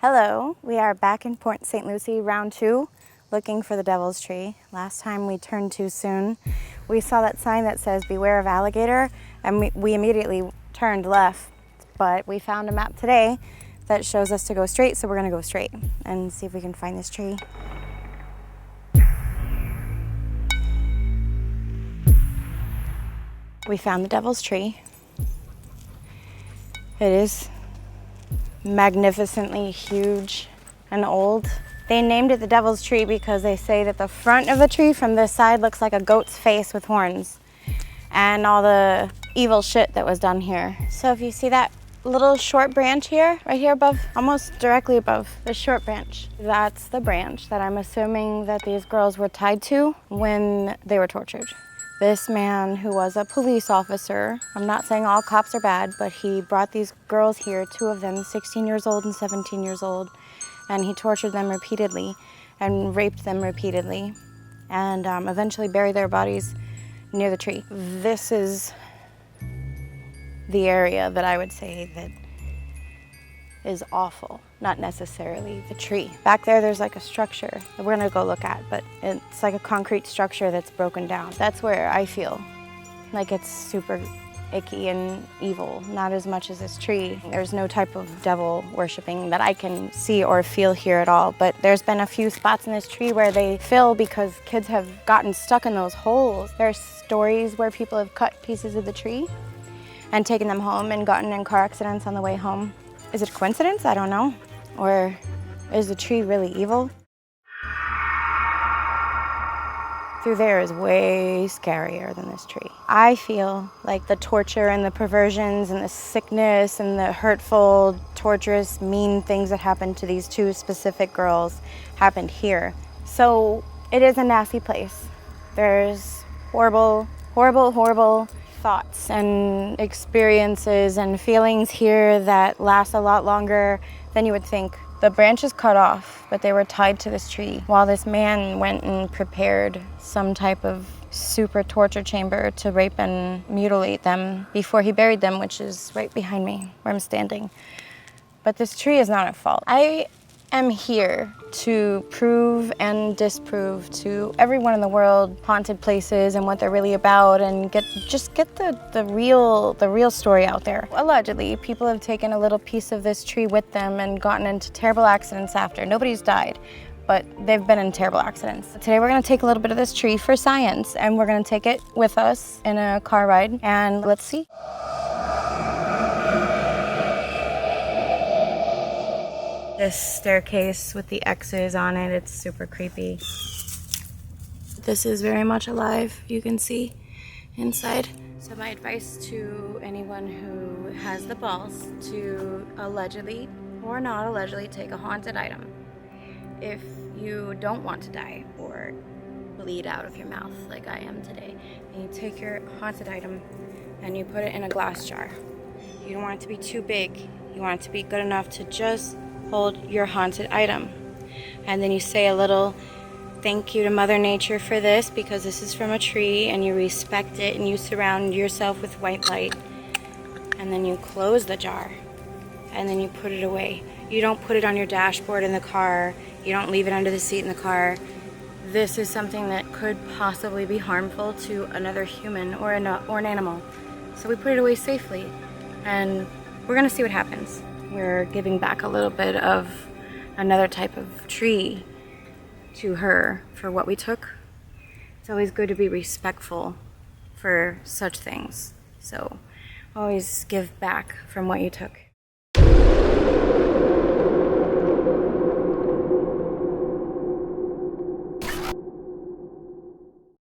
Hello, we are back in Port St. Lucie, round 2, looking for the Devil's Tree. Last time we turned too soon. We saw that sign that says beware of alligator, and we immediately turned left. But we found a map today that shows us to go straight, so we're gonna go straight and see if we can find this tree. We found the Devil's Tree. It is magnificently huge and old. They named it the Devil's Tree because they say that the front of the tree from this side looks like a goat's face with horns and all the evil shit that was done here. So if you see that little short branch here, right here above, almost directly above the short branch, that's the branch that I'm assuming that these girls were tied to when they were tortured. This man, who was a police officer, I'm not saying all cops are bad, but he brought these girls here, 2 of them, 16 years old and 17 years old, and he tortured them repeatedly and raped them repeatedly and eventually buried their bodies near the tree. This is the area that I would say that is awful, not necessarily the tree. Back there, there's like a structure that we're gonna go look at, but it's like a concrete structure that's broken down. That's where I feel like it's super icky and evil, not as much as this tree. There's no type of devil worshiping that I can see or feel here at all, but there's been a few spots in this tree where they fill because kids have gotten stuck in those holes. There's stories where people have cut pieces of the tree and taken them home and gotten in car accidents on the way home. Is it a coincidence? I don't know. Or is the tree really evil? Through there is way scarier than this tree. I feel like the torture and the perversions and the sickness and the hurtful, torturous, mean things that happened to these 2 specific girls happened here. So it is a nasty place. There's horrible, horrible, horrible thoughts and experiences and feelings here that last a lot longer than you would think. The branch is cut off, but they were tied to this tree while this man went and prepared some type of super torture chamber to rape and mutilate them before he buried them, which is right behind me where I'm standing. But this tree is not at fault. I am here to prove and disprove to everyone in the world haunted places and what they're really about, and get the real story out there. Allegedly, people have taken a little piece of this tree with them and gotten into terrible accidents after. Nobody's died, but they've been in terrible accidents. Today we're gonna take a little bit of this tree for science, and we're gonna take it with us in a car ride, and let's see. This staircase with the X's on it, it's super creepy. This is very much alive, you can see inside. So my advice to anyone who has the balls to allegedly or not allegedly take a haunted item. If you don't want to die or bleed out of your mouth like I am today, and you take your haunted item and you put it in a glass jar. You don't want it to be too big. You want it to be good enough to just hold your haunted item, and then you say a little thank you to Mother Nature for this because this is from a tree, and you respect it, and you surround yourself with white light, and then you close the jar and then you put it away. You don't put it on your dashboard in the car, you don't leave it under the seat in the car. This is something that could possibly be harmful to another human or an animal, so we put it away safely, and we're gonna see what happens. We're giving back a little bit of another type of tree to her for what we took. It's always good to be respectful for such things. So always give back from what you took.